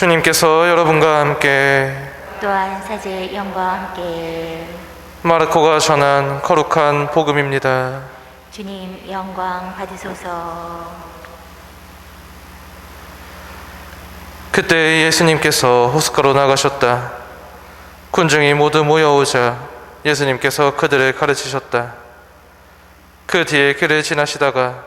주님께서 여러분과 함께 또한 사제의 영과 함께 마르코가 전한 거룩한 복음입니다. 주님 영광 받으소서. 그때 예수님께서 호숫가로 나가셨다. 군중이 모두 모여오자 예수님께서 그들을 가르치셨다. 그 뒤에 길을 지나시다가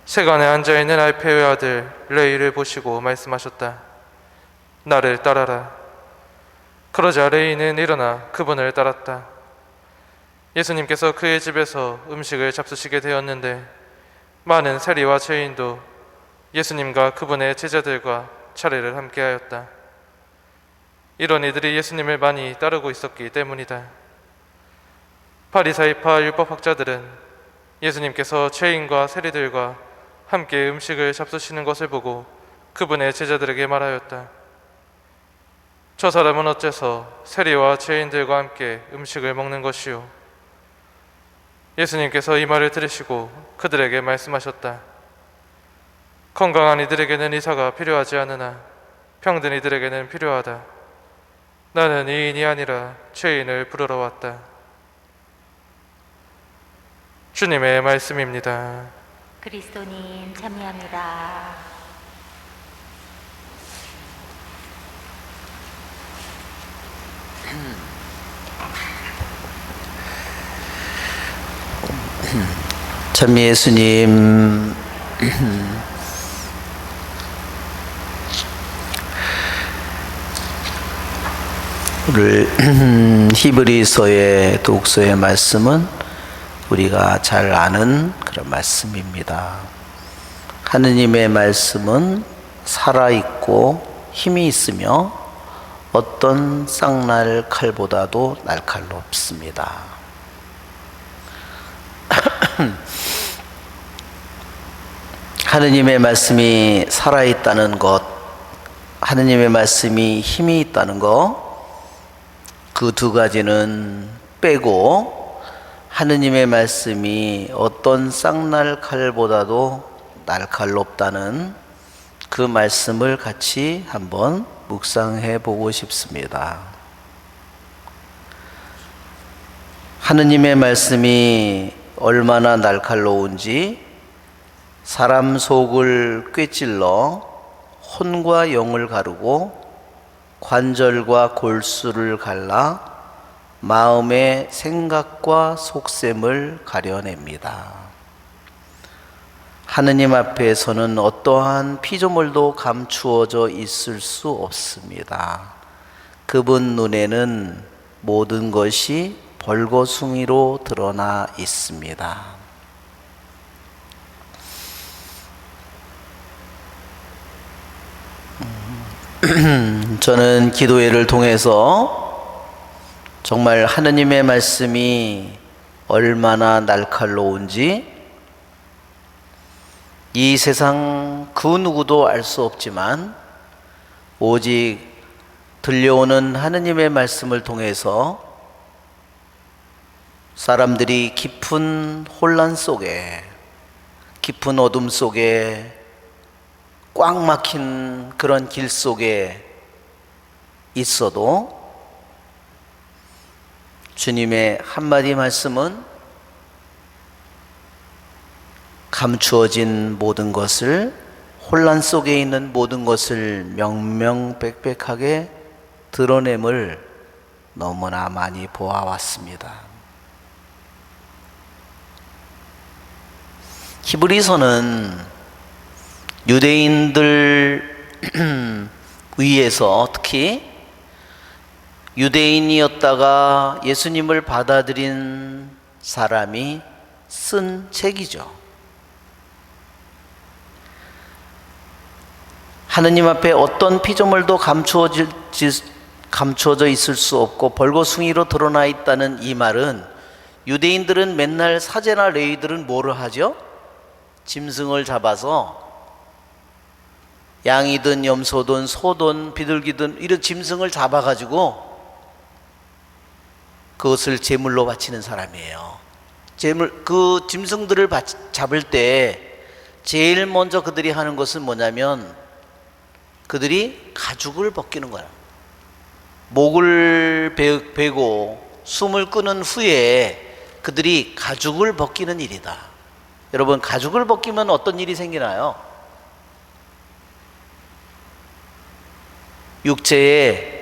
세간에 앉아있는 알페의 아들 레이를 보시고 말씀하셨다. 나를 따라라. 그러자 레이는 일어나 그분을 따랐다. 예수님께서 그의 집에서 음식을 잡수시게 되었는데 많은 세리와 죄인도 예수님과 그분의 제자들과 차례를 함께하였다. 이런 이들이 예수님을 많이 따르고 있었기 때문이다. 바리사이파 율법학자들은 예수님께서 죄인과 세리들과 함께 음식을 잡수시는 것을 보고 그분의 제자들에게 말하였다. 저 사람은 어째서 세리와 죄인들과 함께 음식을 먹는 것이요? 예수님께서 이 말을 들으시고 그들에게 말씀하셨다. 건강한 이들에게는 의사가 필요하지 않으나 병든 이들에게는 필요하다. 나는 이인이 아니라 죄인을 부르러 왔다. 주님의 말씀입니다. 그리스도님 참여합니다. 참 예수님, 오늘 히브리서의 독서의 말씀은 우리가 잘 아는 그런 말씀입니다. 하느님의 말씀은 살아있고 힘이 있으며 어떤 쌍날 칼보다도 날카롭습니다. 하느님의 말씀이 살아있다는 것, 하느님의 말씀이 힘이 있다는 것, 그 두 가지는 빼고 하느님의 말씀이 어떤 쌍날 칼보다도 날카롭다는 그 말씀을 같이 한번 묵상해 보고 싶습니다. 하느님의 말씀이 얼마나 날카로운지 사람 속을 꿰찔러 혼과 영을 가르고 관절과 골수를 갈라 마음의 생각과 속셈을 가려냅니다. 하느님 앞에서는 어떠한 피조물도 감추어져 있을 수 없습니다. 그분 눈에는 모든 것이 벌거숭이로 드러나 있습니다. 저는 기도회를 통해서 정말 하느님의 말씀이 얼마나 날카로운지 이 세상 그 누구도 알 수 없지만 오직 들려오는 하느님의 말씀을 통해서 사람들이 깊은 혼란 속에, 깊은 어둠 속에, 꽉 막힌 그런 길 속에 있어도 주님의 한마디 말씀은 감추어진 모든 것을, 혼란 속에 있는 모든 것을 명명백백하게 드러냄을 너무나 많이 보아왔습니다. 히브리서는 유대인들 위에서 특히 유대인이었다가 예수님을 받아들인 사람이 쓴 책이죠. 하느님 앞에 어떤 피조물도 감추어져 있을 수 없고 벌거숭이로 드러나 있다는 이 말은 유대인들은 맨날 사제나 레위들은 뭐를 하죠? 짐승을 잡아서 양이든 염소든 소든 비둘기든 이런 짐승을 잡아가지고 그것을 제물로 바치는 사람이에요. 그 짐승들을 잡을 때 제일 먼저 그들이 하는 것은 뭐냐면 그들이 가죽을 벗기는 거야. 목을 베고 숨을 끄는 후에 그들이 가죽을 벗기는 일이다. 여러분, 가죽을 벗기면 어떤 일이 생기나요? 육체에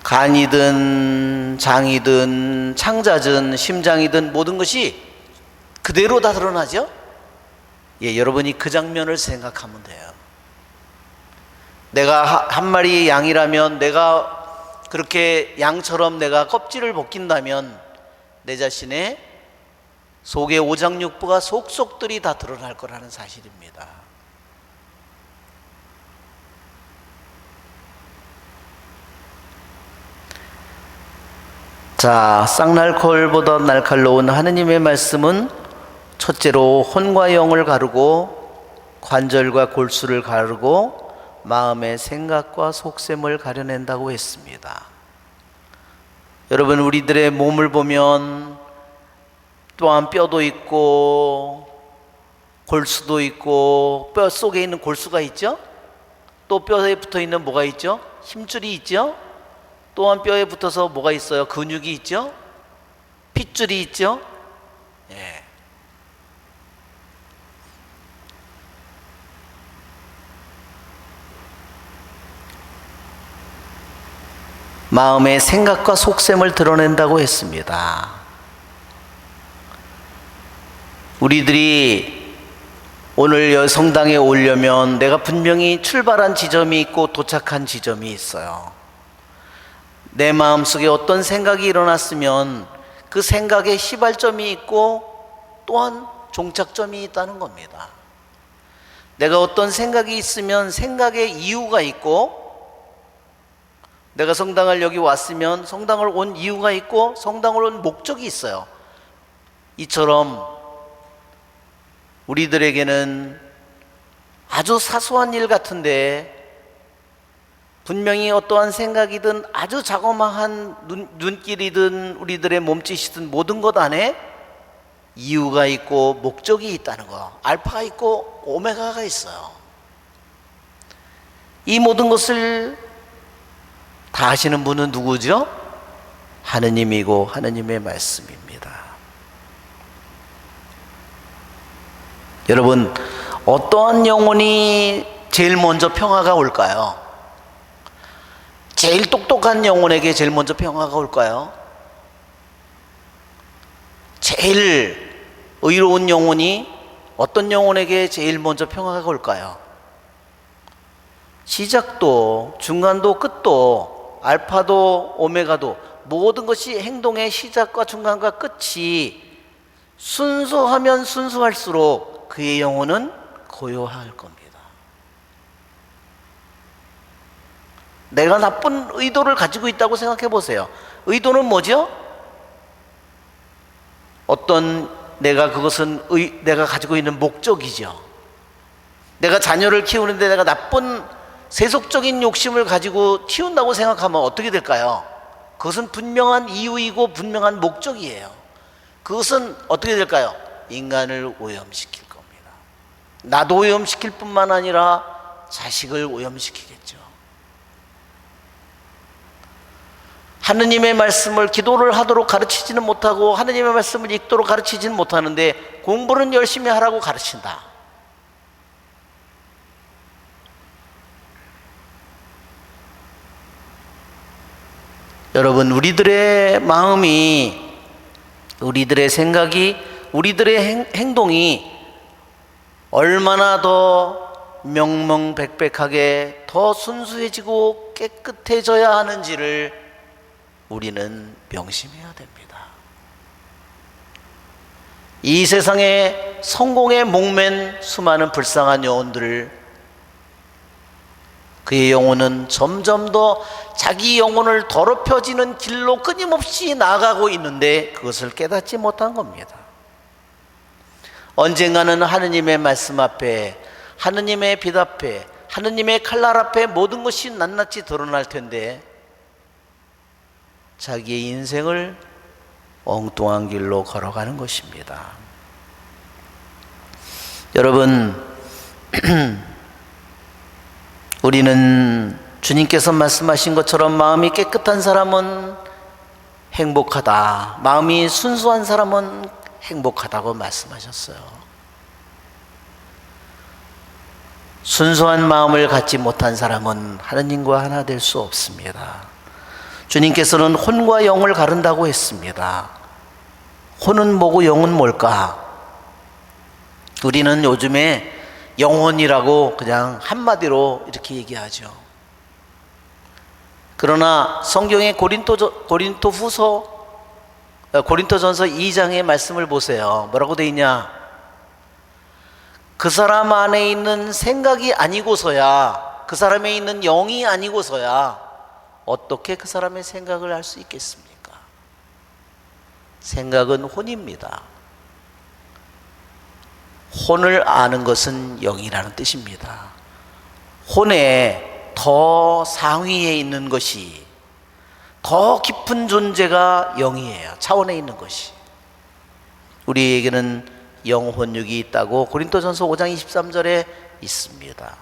간이든 장이든 창자든 심장이든 모든 것이 그대로 다 드러나죠? 예, 여러분이 그 장면을 생각하면 돼요. 내가 한 마리 양이라면 내가 그렇게 양처럼 내가 껍질을 벗긴다면 내 자신의 속의 오장육부가 속속들이 다 드러날 거라는 사실입니다. 자, 쌍날콜보다 날카로운 하느님의 말씀은 첫째로 혼과 영을 가르고 관절과 골수를 가르고 마음의 생각과 속셈을 가려낸다고 했습니다. 여러분, 우리들의 몸을 보면 또한 뼈도 있고 골수도 있고 뼈 속에 있는 골수가 있죠? 또 뼈에 붙어 있는 뭐가 있죠? 힘줄이 있죠? 또한 뼈에 붙어서 뭐가 있어요? 근육이 있죠? 핏줄이 있죠? 예. 마음의 생각과 속셈을 드러낸다고 했습니다. 우리들이 오늘 성당에 오려면 내가 분명히 출발한 지점이 있고 도착한 지점이 있어요. 내 마음속에 어떤 생각이 일어났으면 그 생각에 시발점이 있고 또한 종착점이 있다는 겁니다. 내가 어떤 생각이 있으면 생각에 이유가 있고, 내가 성당을 여기 왔으면 성당을 온 이유가 있고 성당을 온 목적이 있어요. 이처럼 우리들에게는 아주 사소한 일 같은데 분명히 어떠한 생각이든 아주 자그마한 눈길이든 우리들의 몸짓이든 모든 것 안에 이유가 있고 목적이 있다는 거, 알파가 있고 오메가가 있어요. 이 모든 것을 다 아시는 분은 누구죠? 하느님이고 하느님의 말씀입니다. 여러분, 어떠한 영혼이 제일 먼저 평화가 올까요? 제일 똑똑한 영혼에게 제일 먼저 평화가 올까요? 제일 의로운 영혼이 어떤 영혼에게 제일 먼저 평화가 올까요? 시작도 중간도 끝도 알파도 오메가도 모든 것이 행동의 시작과 중간과 끝이 순수하면 순수할수록 그의 영혼은 고요할 겁니다. 내가 나쁜 의도를 가지고 있다고 생각해 보세요. 의도는 뭐죠? 어떤 그것은 내가 가지고 있는 목적이죠. 내가 자녀를 키우는데 내가 나쁜 세속적인 욕심을 가지고 키운다고 생각하면 어떻게 될까요? 그것은 분명한 이유이고 분명한 목적이에요. 그것은 어떻게 될까요? 인간을 오염시킬 겁니다. 나도 오염시킬 뿐만 아니라 자식을 오염시키겠죠. 하느님의 말씀을 기도를 하도록 가르치지는 못하고 하느님의 말씀을 읽도록 가르치지는 못하는데 공부는 열심히 하라고 가르친다. 여러분, 우리들의 마음이, 우리들의 생각이, 우리들의 행동이 얼마나 더 명명백백하게 더 순수해지고 깨끗해져야 하는지를 우리는 명심해야 됩니다. 이 세상에 성공에 목맨 수많은 불쌍한 영혼들을, 그의 영혼은 점점 더 자기 영혼을 더럽혀지는 길로 끊임없이 나아가고 있는데 그것을 깨닫지 못한 겁니다. 언젠가는 하느님의 말씀 앞에, 하느님의 빛 앞에, 하느님의 칼날 앞에 모든 것이 낱낱이 드러날 텐데 자기의 인생을 엉뚱한 길로 걸어가는 것입니다. 여러분, 우리는 주님께서 말씀하신 것처럼 마음이 깨끗한 사람은 행복하다, 마음이 순수한 사람은 행복하다고 말씀하셨어요. 순수한 마음을 갖지 못한 사람은 하느님과 하나 될 수 없습니다. 주님께서는 혼과 영을 가른다고 했습니다. 혼은 뭐고 영은 뭘까? 우리는 요즘에 영혼이라고 그냥 한마디로 이렇게 얘기하죠. 그러나 성경의 고린토전서 2장의 말씀을 보세요. 뭐라고 돼 있냐? 그 사람 안에 있는 생각이 아니고서야, 그 사람에 있는 영이 아니고서야 어떻게 그 사람의 생각을 알 수 있겠습니까? 생각은 혼입니다. 혼을 아는 것은 영이라는 뜻입니다. 혼에 더 상위에 있는 것이, 더 깊은 존재가 영이에요. 차원에 있는 것이. 우리에게는 영혼육이 있다고 고린도전서 5장 23절에 있습니다.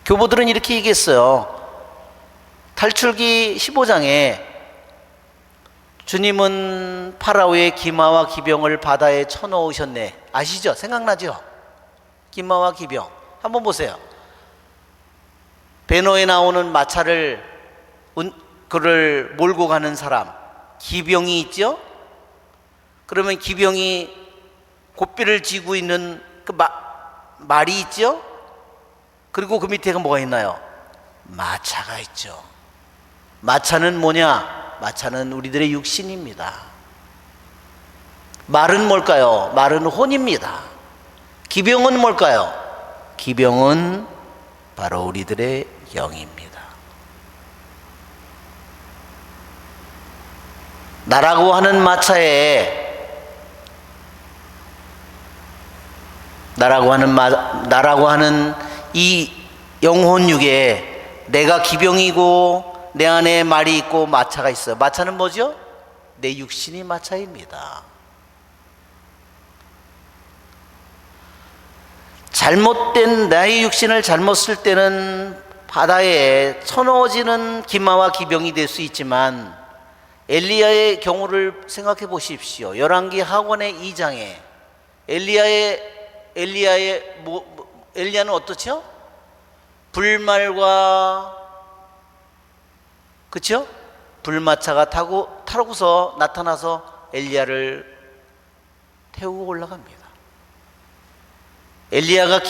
교보들은 이렇게 얘기했어요. 탈출기 15장에 주님은 파라오의 기마와 기병을 바다에 쳐넣으셨네. 아시죠? 생각나죠? 기마와 기병. 한번 보세요. 배너에 나오는 마차를 그를 몰고 가는 사람, 기병이 있죠? 그러면 기병이 고삐를 쥐고 있는 그 말이 있죠? 그리고 그 밑에가 뭐가 있나요? 마차가 있죠. 마차는 뭐냐? 마차는 우리들의 육신입니다. 말은 뭘까요? 말은 혼입니다. 기병은 뭘까요? 기병은 바로 우리들의 영입니다. 나라고 하는 마차에 나라고 하는 이 영혼육에 내가 기병이고 내 안에 말이 있고 마차가 있어요. 마차는 뭐죠? 내 육신이 마차입니다. 잘못된 나의 육신을 잘못 쓸 때는 바다에 쳐넣어지는 기마와 기병이 될 수 있지만, 엘리야의 경우를 생각해 보십시오. 열왕기 하권의 2장에 엘리야는 어떻죠? 불말과, 그렇죠? 불마차가 타고서 나타나서 엘리야를 태우고 올라갑니다. 엘리야가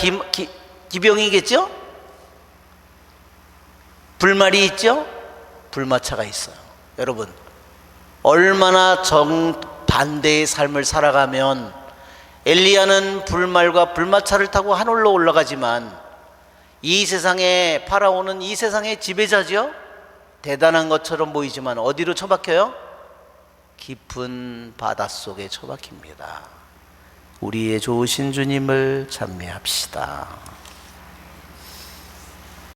기병이겠죠? 불말이 있죠? 불마차가 있어요. 여러분, 얼마나 정반대의 삶을 살아가면, 엘리야는 불말과 불마차를 타고 하늘로 올라가지만 이 세상에, 파라오는 이 세상의 지배자죠? 대단한 것처럼 보이지만 어디로 처박혀요? 깊은 바닷속에 처박힙니다. 우리의 좋으신 주님을 찬미합시다.